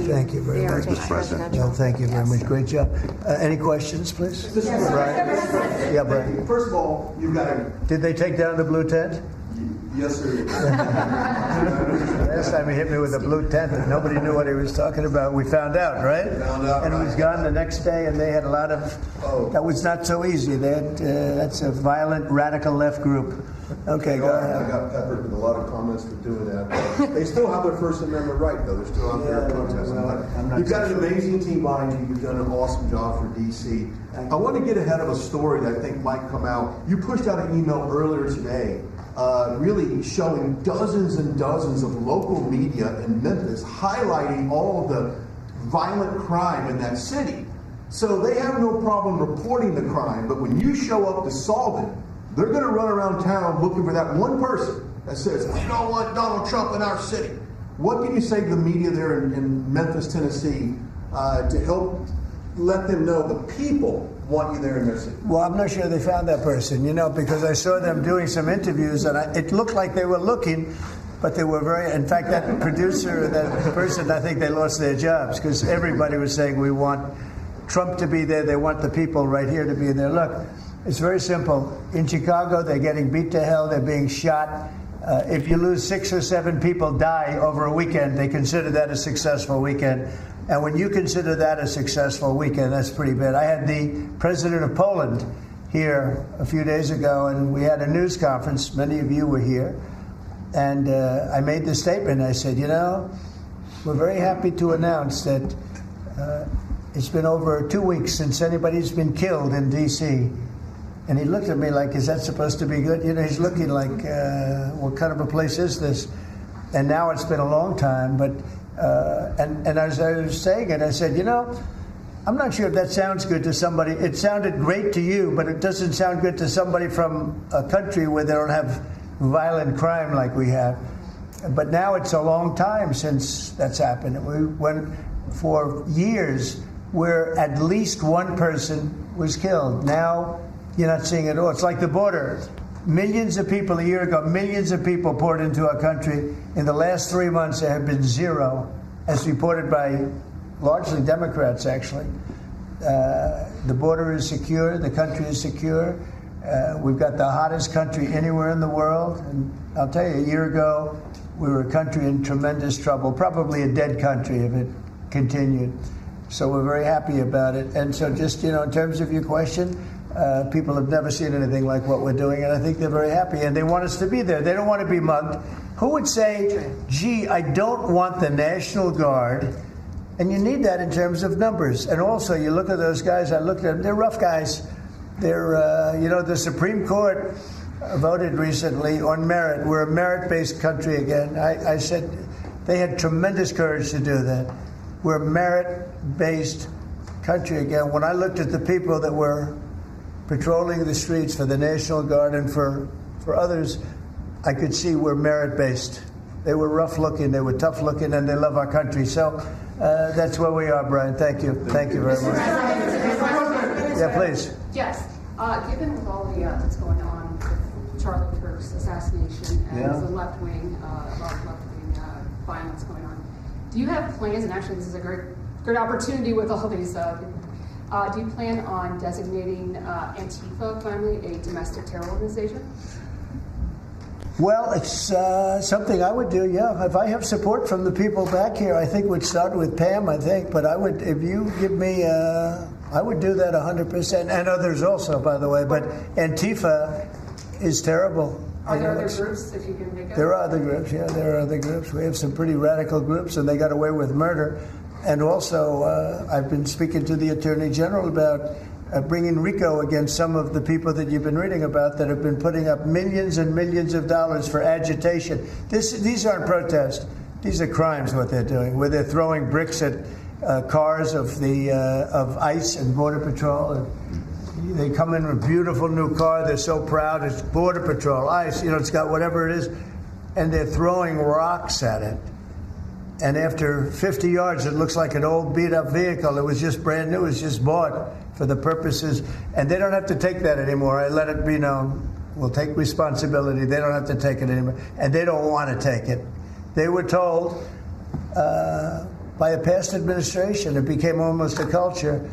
Thank you very much, Mr. President. No, thank you very much. Great job. Any questions, please? Yes. Brian? Yeah, Brian. First of all, you've got to. Did they take down the blue tent? Yes, sir. Last time he hit me with a blue tent and nobody knew what he was talking about. We found out, right? Found out, and it was gone the next day, and they had a lot of. Oh. That was not so easy. They had, that's a violent, radical left group. Okay, go I ahead. got peppered with a lot of comments for doing that. They still have their First Amendment right, though. They're still out there protesting. I'm You've got so an amazing team behind you. You've done an awesome job for D.C. I want to get ahead of a story that I think might come out. You pushed out an email earlier today, really showing dozens and dozens of local media in Memphis highlighting all of the violent crime in that city. So they have no problem reporting the crime, but when you show up to solve it, they're going to run around town looking for that one person that says, we don't want Donald Trump in our city. What can you say to the media there in Memphis, Tennessee, to help let them know the people want you there in their city? Well, I'm not sure they found that person, because I saw them doing some interviews, and it looked like they were looking, but they were very, in fact, that producer, that person, I think they lost their jobs, because everybody was saying, we want Trump to be there, they want the people right here to be there. Look, it's very simple. In Chicago, they're getting beat to hell, they're being shot. If you lose 6 or 7 people die over a weekend, they consider that a successful weekend. And when you consider that a successful weekend, that's pretty bad. I had the president of Poland here a few days ago, and we had a news conference. Many of you were here. And I made this statement. I said, we're very happy to announce that it's been over 2 weeks since anybody's been killed in D.C. And he looked at me like, is that supposed to be good? He's looking like, what kind of a place is this? And now it's been a long time, but and as I was saying it, I said, I'm not sure if that sounds good to somebody. It sounded great to you, but it doesn't sound good to somebody from a country where they don't have violent crime like we have. But now it's a long time since that's happened. We went for years where at least one person was killed. Now you're not seeing it all. It's like the border. Millions of people a year ago, millions of people poured into our country. In the last 3 months, there have been 0, as reported by largely Democrats, actually. The border is secure. The country is secure. We've got the hottest country anywhere in the world. And I'll tell you, a year ago, we were a country in tremendous trouble, probably a dead country if it continued. So we're very happy about it. And so just, in terms of your question, people have never seen anything like what we're doing, and I think they're very happy, and they want us to be there. They don't want to be mugged. Who would say, gee, I don't want the National Guard? And you need that in terms of numbers. And also, you look at those guys, I looked at them, they're rough guys. They're, the Supreme Court voted recently on merit. We're a merit-based country again. I said they had tremendous courage to do that. We're a merit-based country again. When I looked at the people that were patrolling the streets for the National Guard and for others, I could see we're merit-based. They were rough-looking, they were tough-looking, and they love our country. So that's where we are, Brian. Thank you. Thank you very much. Yeah, please. Yes. Given with all the that's going on with Charlie Kirk's assassination and the left-wing, violence going on, do you have plans, and actually this is a great opportunity with all these do you plan on designating Antifa finally a domestic terror organization? Well, it's something I would do, yeah. If I have support from the people back here, I think it would start with Pam, I think. But I would, if you give me, I would do that 100%. And others also, by the way. But Antifa is terrible. Are there other groups, if you can make it? There are other groups, yeah. There are other groups. We have some pretty radical groups, and they got away with murder. And also, I've been speaking to the Attorney General about bringing RICO against some of the people that you've been reading about that have been putting up millions and millions of dollars for agitation. These aren't protests. These are crimes, what they're doing, where they're throwing bricks at cars of ICE and Border Patrol. And they come in with a beautiful new car. They're so proud. It's Border Patrol, ICE. It's got whatever it is. And they're throwing rocks at it. And after 50 yards, it looks like an old beat-up vehicle. It was just brand new. It was just bought for the purposes. And they don't have to take that anymore. I let it be known. We'll take responsibility. They don't have to take it anymore. And they don't want to take it. They were told by a past administration. It became almost a culture.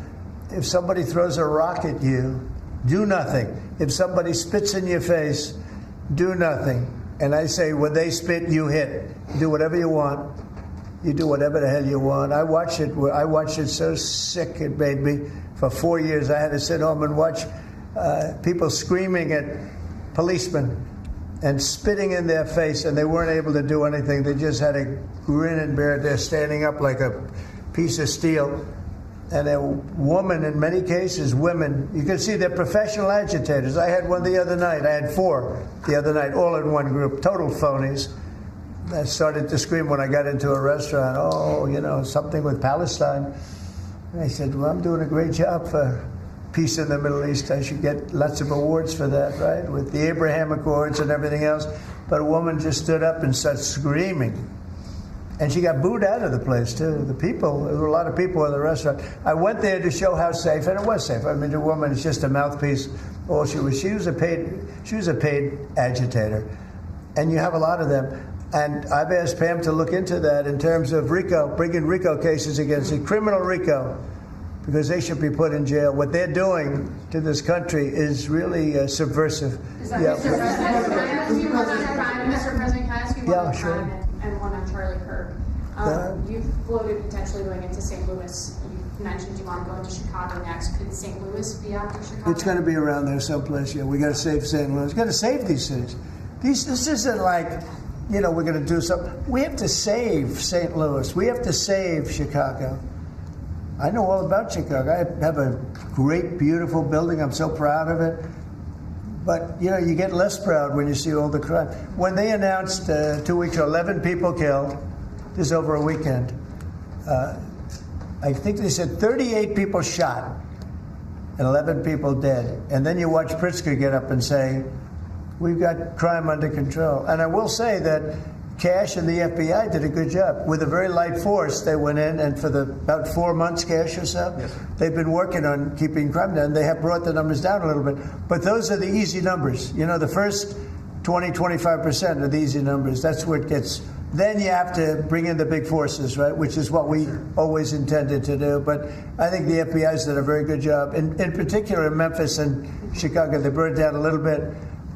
If somebody throws a rock at you, do nothing. If somebody spits in your face, do nothing. And I say, when they spit, you hit. Do whatever you want. You do whatever the hell you want. I watched it so sick it made me. For 4 years, I had to sit home and watch people screaming at policemen and spitting in their face, and they weren't able to do anything. They just had a grin and bear it. They're standing up like a piece of steel. And a woman, in many cases, women, you can see they're professional agitators. I had one the other night. I had 4 the other night, all in one group, total phonies. I started to scream when I got into a restaurant, oh, you know, something with Palestine. And I said, well, I'm doing a great job for peace in the Middle East. I should get lots of awards for that, right? With the Abraham Accords and everything else. But a woman just stood up and started screaming. And she got booed out of the place, too. There were a lot of people in the restaurant. I went there to show how safe, and it was safe. I mean, the woman is just a mouthpiece. All she was a paid agitator. And you have a lot of them. And I've asked Pam to look into that in terms of RICO, bringing RICO cases against the criminal RICO, because they should be put in jail. What they're doing to this country is really subversive. Is that Mr. President? Can I ask you one on crime, Mr. President? Can I ask you one on crime and one on Charlie Kirk? You've floated potentially going into St. Louis. You mentioned you want to go into Chicago next. Could St. Louis be after Chicago? It's going to be around there someplace. Yeah, we got to save St. Louis. We've got to save these cities. This isn't like, you know, we're going to do something. We have to save St. Louis. We have to save Chicago. I know all about Chicago. I have a great, beautiful building. I'm so proud of it. But, you know, you get less proud when you see all the crime. When they announced 2 weeks ago, 11 people killed, this is over a weekend. I think they said 38 people shot and 11 people dead. And then you watch Pritzker get up and say, we've got crime under control. And I will say that Cash and the FBI did a good job. With a very light force, they went in, and for about 4 months, Cash or so, yes, they've been working on keeping crime down. They have brought the numbers down a little bit. But those are the easy numbers. You know, the first 20, 25% are the easy numbers. That's where it gets. Then you have to bring in the big forces, right, which is what we always intended to do. But I think the FBI's did a very good job. In particular, in Memphis and Chicago, they brought it down a little bit.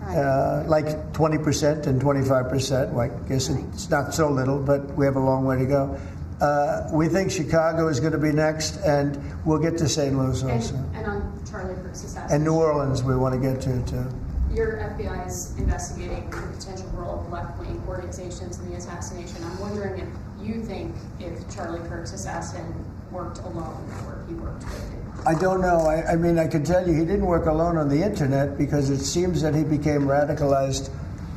Like 20% and 25%. Well, I guess it's not so little, but we have a long way to go. We think Chicago is going to be next, and we'll get to St. Louis also. And on Charlie Kirk's assassination. And New Orleans we want to get to, too. Your FBI is investigating the potential role of left-wing organizations in the assassination. I'm wondering if you think if Charlie Kirk's assassin worked alone or if he worked with it. I don't know. I mean, I can tell you he didn't work alone on the Internet, because it seems that he became radicalized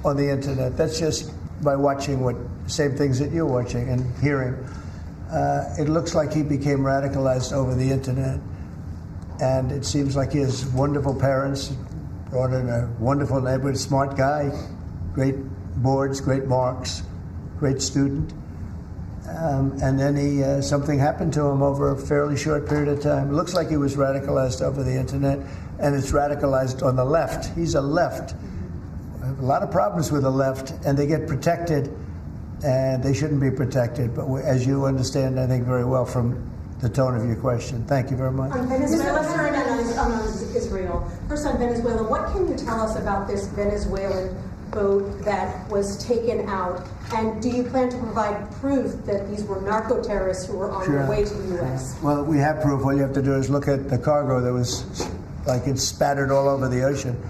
on the Internet. That's just by watching same things that you're watching and hearing. It looks like he became radicalized over the Internet. And it seems like he has wonderful parents, brought in a wonderful neighborhood, smart guy, great boards, great marks, great student. And then something happened to him over a fairly short period of time. It looks like he was radicalized over the Internet, and it's radicalized on the left. He's a left. I have a lot of problems with the left, and they get protected, and they shouldn't be protected. But as you understand, I think, very well from the tone of your question. Thank you very much. On Venezuela, on Israel. First on Venezuela, what can you tell us about this Venezuelan boat that was taken out? And do you plan to provide proof that these were narco-terrorists who were on their way to the U.S.? Well, we have proof. All you have to do is look at the cargo that was, like, it's spattered all over the ocean.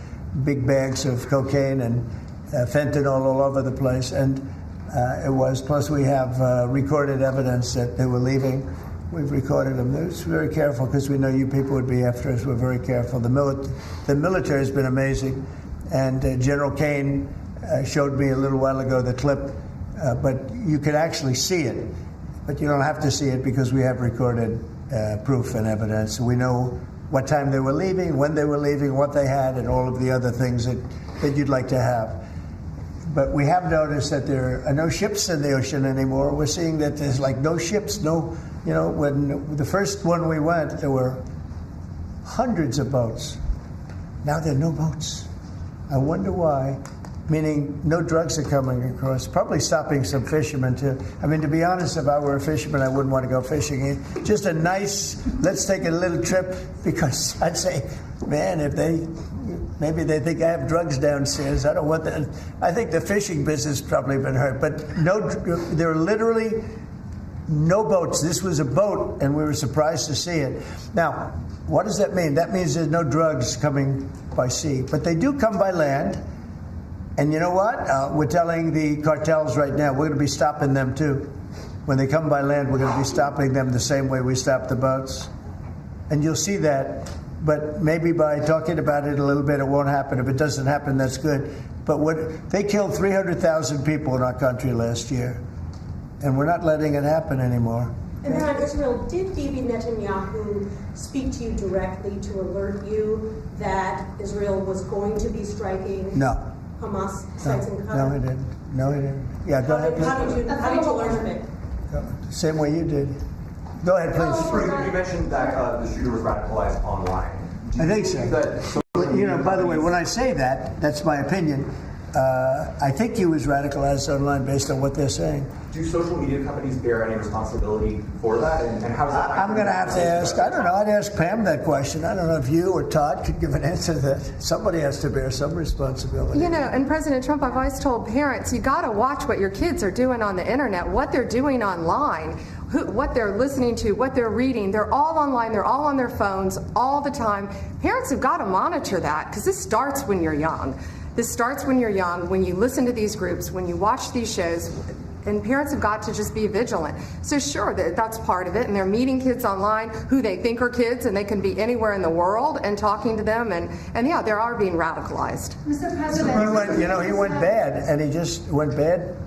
Big bags of cocaine and fentanyl all over the place. And it was, plus we have recorded evidence that they were leaving. We've recorded them. We're very careful because we know you people would be after us. We're very careful. The military has been amazing. And General Kane showed me a little while ago the clip, but you could actually see it. But you don't have to see it because we have recorded proof and evidence. We know what time they were leaving, when they were leaving, what they had, and all of the other things that you'd like to have. But we have noticed that there are no ships in the ocean anymore. We're seeing that there's like no ships, when the first one we went, there were hundreds of boats. Now there are no boats. I wonder why. meaning no drugs are coming across. Probably stopping some fishermen too. I mean, to be honest, if I were a fisherman, I wouldn't want to go fishing. Just a nice, let's take a little trip, because I'd say, man, if maybe they think I have drugs downstairs. I don't want that. I think the fishing business has probably been hurt, but no, there are literally no boats. This was a boat, and we were surprised to see it. Now, what does that mean? That means there's no drugs coming by sea, but they do come by land. And you know what? We're telling the cartels right now, we're going to be stopping them too. When they come by land, we're going to be stopping them the same way we stop the boats. And you'll see that. But maybe by talking about it a little bit, it won't happen. If it doesn't happen, that's good. But they killed 300,000 people in our country last year. And we're not letting it happen anymore. And then on Israel, did Bibi Netanyahu speak to you directly to alert you that Israel was going to be striking Hamas sites in Qatar? No, he didn't. No, he didn't. Yeah, go ahead, please. How did you learn of it? Same way you did. Go ahead, please. You mentioned that the shooter was radicalized online. I think so. You know, by the way, when I say that, that's my opinion. I think he was radicalized online based on what they're saying. Do social media companies bear any responsibility for that? And how does that I'm going to have to ask, I don't know, I'd ask Pam that question. I don't know if you or Todd could give an answer to that. Somebody has to bear some responsibility. You know, and President Trump, I've always told parents, you got to watch what your kids are doing on the internet, what they're doing online, what they're listening to, what they're reading. They're all online, they're all on their phones all the time. Parents have got to monitor that, because this starts when you're young. This starts when you're young, when you listen to these groups, when you watch these shows, and parents have got to just be vigilant. So sure, that's part of it, and they're meeting kids online who they think are kids, and they can be anywhere in the world, and talking to them, and yeah, they are being radicalized. Mr. President, he went bad, and he just went bad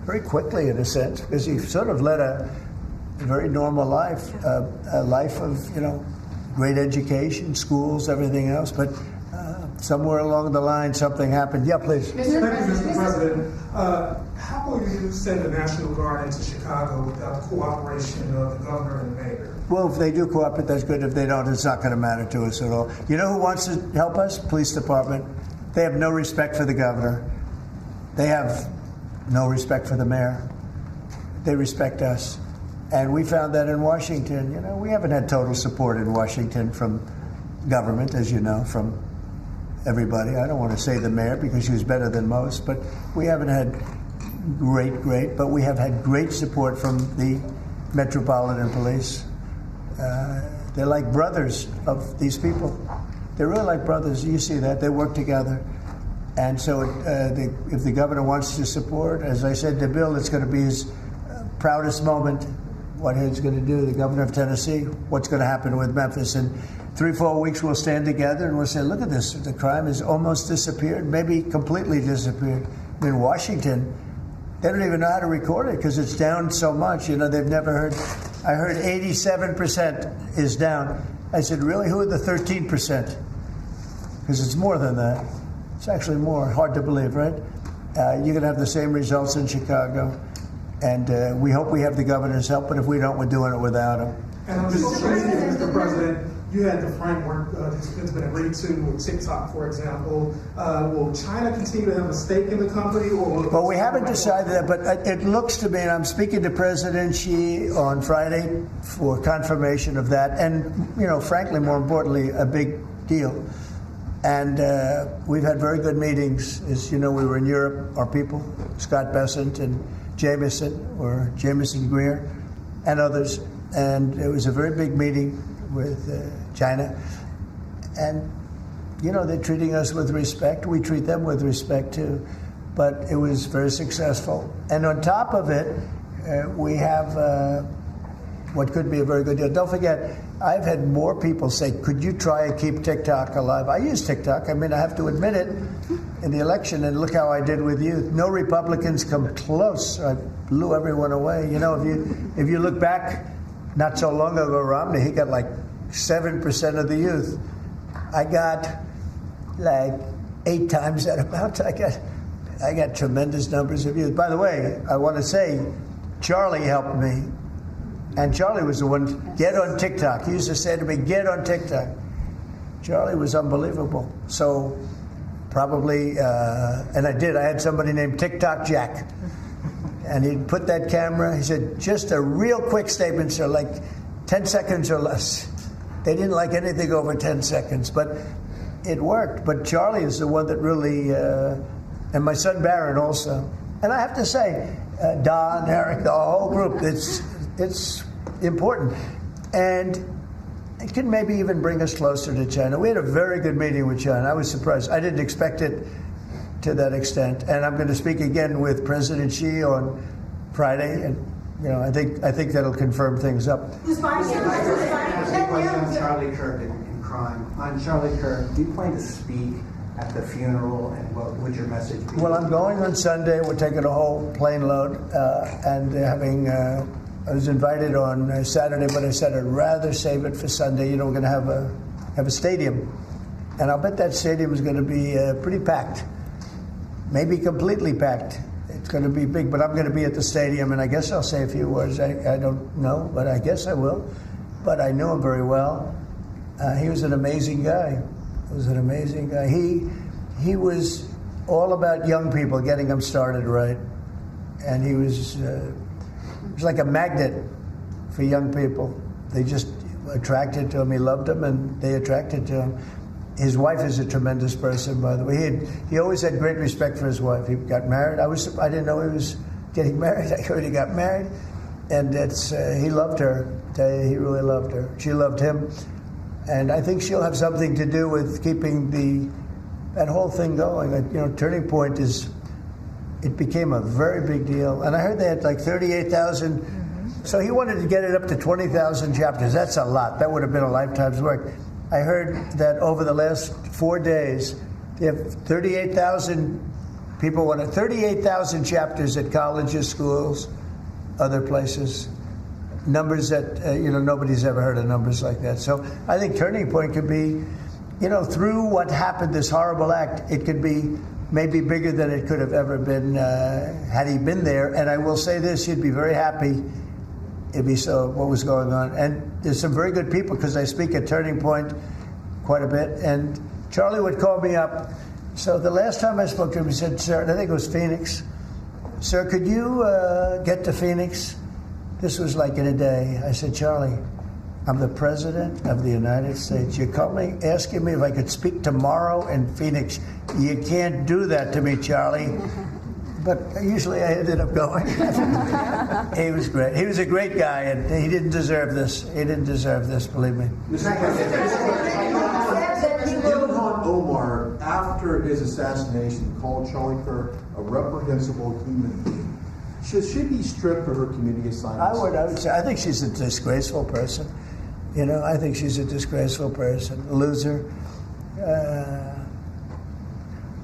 very quickly in a sense, because he sort of led a very normal life, a life of, great education, schools, everything else, but somewhere along the line, something happened. Yeah, please. Thank you, Mr. President. How will you send the National Guard into Chicago without the cooperation of the governor and the mayor? Well, if they do cooperate, that's good. If they don't, it's not going to matter to us at all. You know who wants to help us? Police department. They have no respect for the governor. They have no respect for the mayor. They respect us. And we found that in Washington. We haven't had total support in Washington from government, as you know, from everybody. I don't want to say the mayor because she was better than most, but we haven't had great, but we have had great support from the Metropolitan Police. They're like brothers of these people. They're really like brothers. You see that. They work together. And so if the governor wants to support, as I said to Bill, it's going to be his proudest moment, what he's going to do, the governor of Tennessee, what's going to happen with Memphis. And 3-4 weeks we'll stand together and we'll say, look at this, the crime has almost disappeared, maybe completely disappeared. In Washington, they don't even know how to record it because it's down so much. They've never heard. I heard 87% is down. I said, really? Who are the 13%? Because it's more than that. It's actually more. Hard to believe, right? You're going to have the same results in Chicago. And we hope we have the governor's help, but if we don't, we're doing it without him. And on social media, Mr. President, you had the framework that's been agreed to with TikTok, for example. Will China continue to have a stake in the company? Well, we haven't decided that, but it looks to me, and I'm speaking to President Xi on Friday for confirmation of that, and, frankly, more importantly, a big deal. And we've had very good meetings. As you know, we were in Europe, our people, Scott Bessent and Jameson Greer, and others. And it was a very big meeting with China. And, they're treating us with respect. We treat them with respect, too. But it was very successful. And on top of it, we have what could be a very good deal. Don't forget, I've had more people say, could you try and keep TikTok alive? I use TikTok. I have to admit it. In the election, and look how I did with youth. No Republicans come close. I blew everyone away. If you look back, not so long ago, Romney, he got like 7% of the youth. I got like 8 times that amount. I got tremendous numbers of youth. By the way, I want to say, Charlie helped me, and Charlie was the one. Get on TikTok. He used to say to me, "Get on TikTok." Charlie was unbelievable. So probably, and I did. I had somebody named TikTok Jack. And he'd put that camera, he said, just a real quick statement, sir, like 10 seconds or less. They didn't like anything over 10 seconds, but it worked. But Charlie is the one that really, and my son Barron also. And I have to say, Don, Eric, the whole group, it's important. And it can maybe even bring us closer to China. We had a very good meeting with China. I was surprised. I didn't expect it to that extent. And I'm going to speak again with President Xi on Friday, and I think that'll confirm things up. Who's buying it? On Charlie Kirk in crime. On Charlie Kirk, do you plan to speak at the funeral, and what would your message be? Well, I'm going on Sunday. We're taking a whole plane load, and having. I was invited on Saturday, but I said I'd rather save it for Sunday. We're going to have a stadium, and I'll bet that stadium is going to be pretty packed. Maybe completely packed. It's going to be big, but I'm going to be at the stadium, and I guess I'll say a few words. I don't know, but I guess I will. But I knew him very well. He was an amazing guy. He was all about young people, getting them started right. And he was like a magnet for young people. They just attracted to him. He loved them, and they attracted to him. His wife is a tremendous person, by the way. He always had great respect for his wife. He got married. I didn't know he was getting married. I heard he got married, and he loved her. He really loved her. She loved him, and I think she'll have something to do with keeping that whole thing going. Turning Point it became a very big deal, and I heard they had like 38,000. So he wanted to get it up to 20,000 chapters. That's a lot. That would have been a lifetime's work. I heard that over the last 4 days, they have 38,000 people wanted 38,000 chapters at colleges, schools, other places. Numbers that nobody's ever heard of numbers like that. So I think Turning Point could be, through what happened, this horrible act, it could be maybe bigger than it could have ever been had he been there. And I will say this: he'd be very happy if he saw what was going on. And there's some very good people, because I speak at Turning Point quite a bit, and Charlie would call me up. So the last time I spoke to him, he said, "Sir," and I think it was Phoenix, "Sir, could you get to Phoenix?" This was like in a day. I said, "Charlie, I'm the President of the United States. You're coming, asking me if I could speak tomorrow in Phoenix. You can't do that to me, Charlie." But usually I ended up going. He was great. He was a great guy, and he didn't deserve this. He didn't deserve this, believe me. Ilhan Omar, after his assassination, called Charlie Kirk a reprehensible human being. Should she be stripped of her community assignments? I would say, I think she's a disgraceful person. I think she's a disgraceful person, a loser.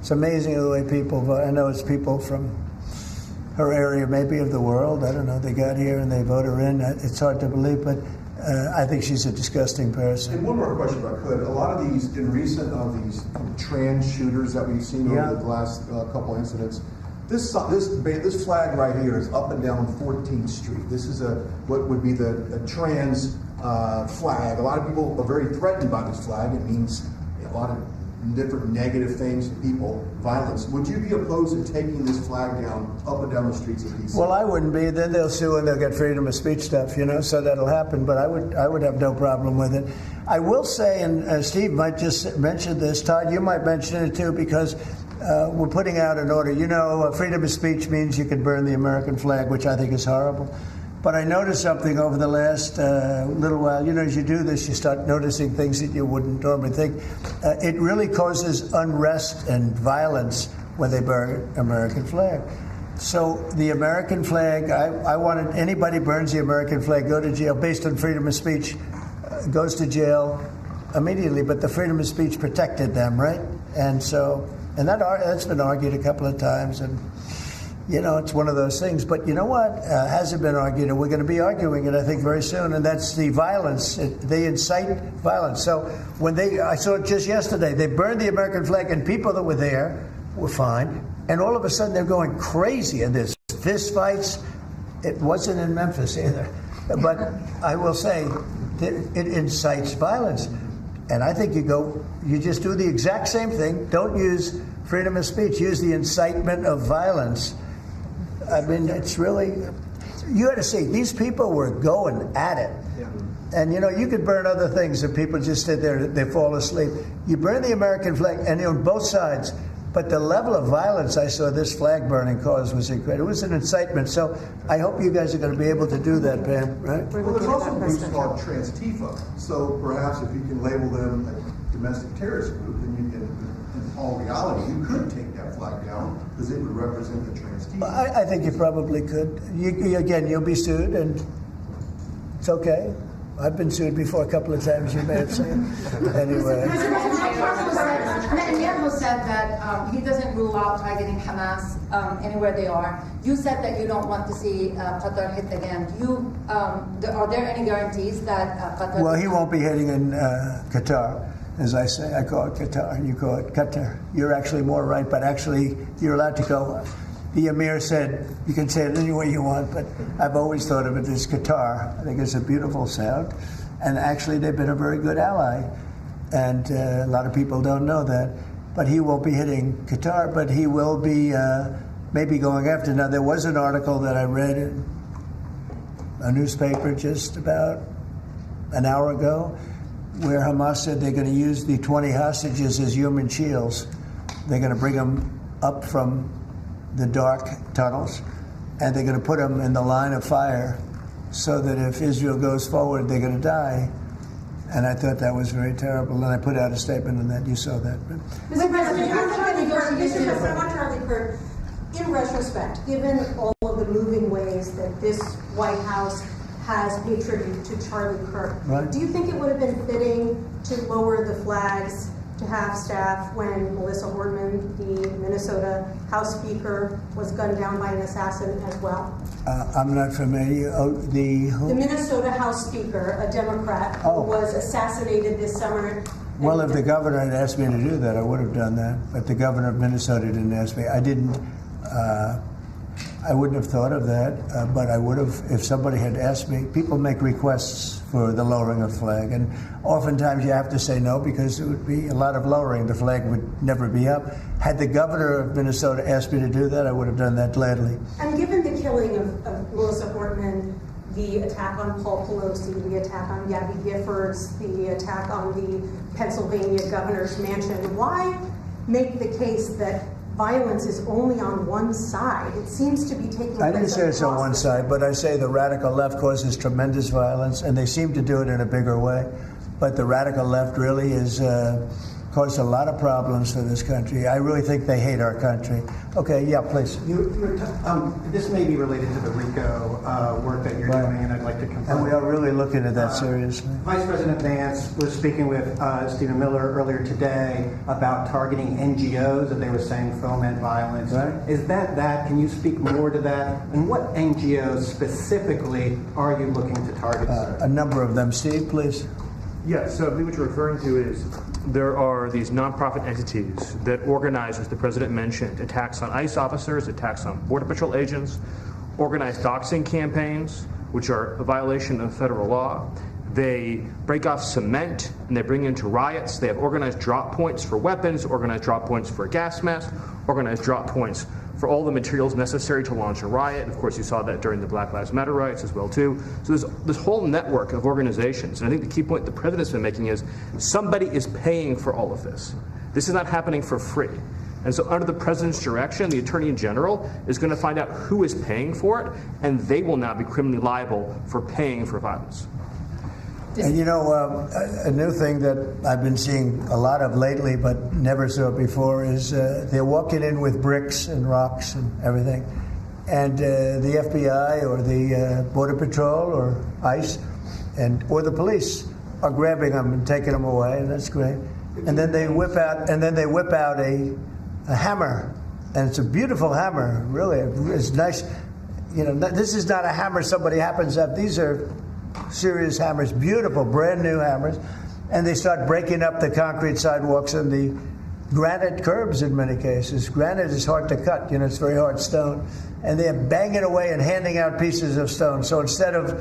It's amazing the way people vote. I know it's people from her area, maybe of the world. I don't know. They got here and they vote her in. It's hard to believe, but I think she's a disgusting person. And one more question, if I could. A lot of these, in recent of these trans shooters that we've seen over the last couple incidents, this flag right here is up and down 14th Street. This is what would be a trans flag. A lot of people are very threatened by this flag. It means a lot of different negative things to people, violence. Would you be opposed to taking this flag down, up and down the streets of D.C.? Well, I wouldn't be. Then they'll sue and they'll get freedom of speech stuff, so that'll happen. But I would have no problem with it. I will say, and Steve might just mention this, Todd, you might mention it too, because we're putting out an order. Freedom of speech means you can burn the American flag, which I think is horrible. But I noticed something over the last little while. As you do this, you start noticing things that you wouldn't normally think. It really causes unrest and violence when they burn American flag. So the American flag, I wanted anybody burns the American flag, go to jail based on freedom of speech, goes to jail immediately. But the freedom of speech protected them, right? And that's been argued a couple of times, and it's one of those things. But you know what? Hasn't been argued, and we're going to be arguing it, I think, very soon, and that's the violence. They incite violence. So I saw it just yesterday, they burned the American flag, and people that were there were fine, and all of a sudden they're going crazy, and there's fist fights. It wasn't in Memphis either. But I will say, it incites violence. And I think you just do the exact same thing. Don't use freedom of speech. Use the incitement of violence. I mean, it's really, you got to see, these people were going at it. Yeah. And you could burn other things if people just sit there, they fall asleep. You burn the American flag, and on both sides. But the level of violence I saw this flag burning cause was incredible. It was an incitement. So I hope you guys are going to be able to do that, Pam, right? Well, there's also groups called Trans-Tifa. So perhaps if you can label them a domestic terrorist group, then you can, in all reality, you could take that flag down because it would represent the Trans-Tifa. I think you probably could. Again, you'll be sued, and it's okay. I've been sued before a couple of times, you may have seen. Anyway. Netanyahu said that he doesn't rule out targeting Hamas anywhere they are. You said that you don't want to see Qatar hit again. Are there any guarantees that Qatar... Well, he won't be hitting in Qatar, as I say. I call it Qatar, you call it Qatar. You're actually more right, but actually you're allowed to go... The Emir said, you can say it any way you want, but I've always thought of it as Qatar. I think it's a beautiful sound. And actually, they've been a very good ally. And a lot of people don't know that. But he won't be hitting Qatar, but he will be maybe going after. Now, there was an article that I read in a newspaper just about an hour ago where Hamas said they're going to use the 20 hostages as human shields. They're going to bring them up from the dark tunnels, and they're going to put them in the line of fire so that if Israel goes forward, they're going to die. And I thought that was very terrible, and I put out a statement on that. You saw that. Mr. President, I want Charlie Kirk, in retrospect, given all of the moving ways that this White House has paid tribute to Charlie Kirk, right. Do you think it would have been fitting to lower the flags to half-staff when Melissa Hortman, the Minnesota House Speaker, was gunned down by an assassin as well? I'm not familiar. The Minnesota House Speaker, a Democrat, who was assassinated this summer. Well, if the governor had asked me to do that, I would have done that. But the governor of Minnesota didn't ask me. I didn't. I wouldn't have thought of that, but I would have if somebody had asked me. People make requests for the lowering of the flag, and oftentimes you have to say no because it would be a lot of lowering. The flag would never be up. Had the governor of Minnesota asked me to do that, I would have done that gladly. And given the killing of Melissa Hortman, the attack on Paul Pelosi, the attack on Gabby Giffords, the attack on the Pennsylvania governor's mansion, why make the case that violence is only on one side? It seems to be taking place. I didn't say it's on one side, but I say the radical left causes tremendous violence, and they seem to do it in a bigger way. But the radical left really is caused a lot of problems for this country. I really think they hate our country. Okay, yeah, please. This may be related to the RICO work that you're doing, and I'd like to confirm. And we are really looking at that seriously. Vice President Vance was speaking with Stephen Miller earlier today about targeting NGOs that they were saying foment violence. Right. Is that? Can you speak more to that? And what NGOs specifically are you looking to target, sir? A number of them. Steve, please. Yeah, so I believe what you're referring to is there are these nonprofit entities that organize, as the president mentioned, attacks on ICE officers, attacks on Border Patrol agents, organized doxing campaigns, which are a violation of federal law. They break off cement and they bring into riots. They have organized drop points for weapons, organized drop points for gas masks, organized drop points for all the materials necessary to launch a riot. Of course, you saw that during the Black Lives Matter riots as well, too. So there's this whole network of organizations. And I think the key point the president's been making is somebody is paying for all of this. This is not happening for free. And so under the president's direction, the attorney general is going to find out who is paying for it, and they will now be criminally liable for paying for violence. And a new thing that I've been seeing a lot of lately, but never saw before, is they're walking in with bricks and rocks and everything. And the FBI or the Border Patrol or ICE or the police are grabbing them and taking them away, and that's great. And then they whip out a hammer, and it's a beautiful hammer, really. It's nice. This is not a hammer somebody happens to have. These are serious hammers, beautiful, brand new hammers, and they start breaking up the concrete sidewalks and the granite curbs in many cases. Granite is hard to cut, it's very hard stone. And they're banging away and handing out pieces of stone. So instead of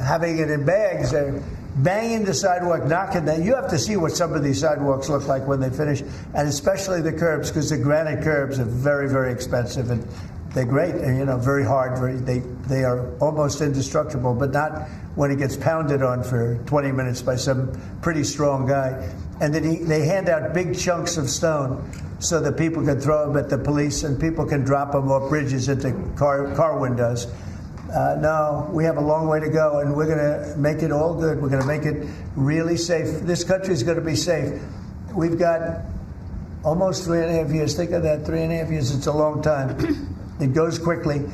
having it in bags, they're banging the sidewalk, knocking that. You have to see what some of these sidewalks look like when they finish, and especially the curbs, because the granite curbs are very, very expensive, and they're great, and very hard. They are almost indestructible, but not when it gets pounded on for 20 minutes by some pretty strong guy. And then they hand out big chunks of stone so that people can throw them at the police and people can drop them off bridges into car windows. No, we have a long way to go, and we're going to make it all good. We're going to make it really safe. This country is going to be safe. We've got almost 3.5 years. Think of that, 3.5 years. It's a long time. It goes quickly.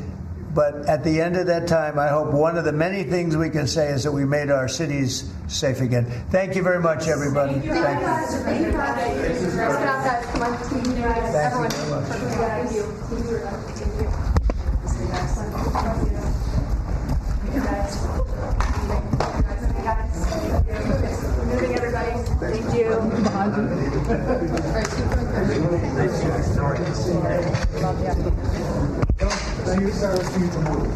But at the end of that time, I hope one of the many things we can say is that we made our cities safe again. Thank you very much, everybody. Thank you. Thank you. Come on, everyone. Thank you very much. Moving, everybody. Thank you. See you tomorrow.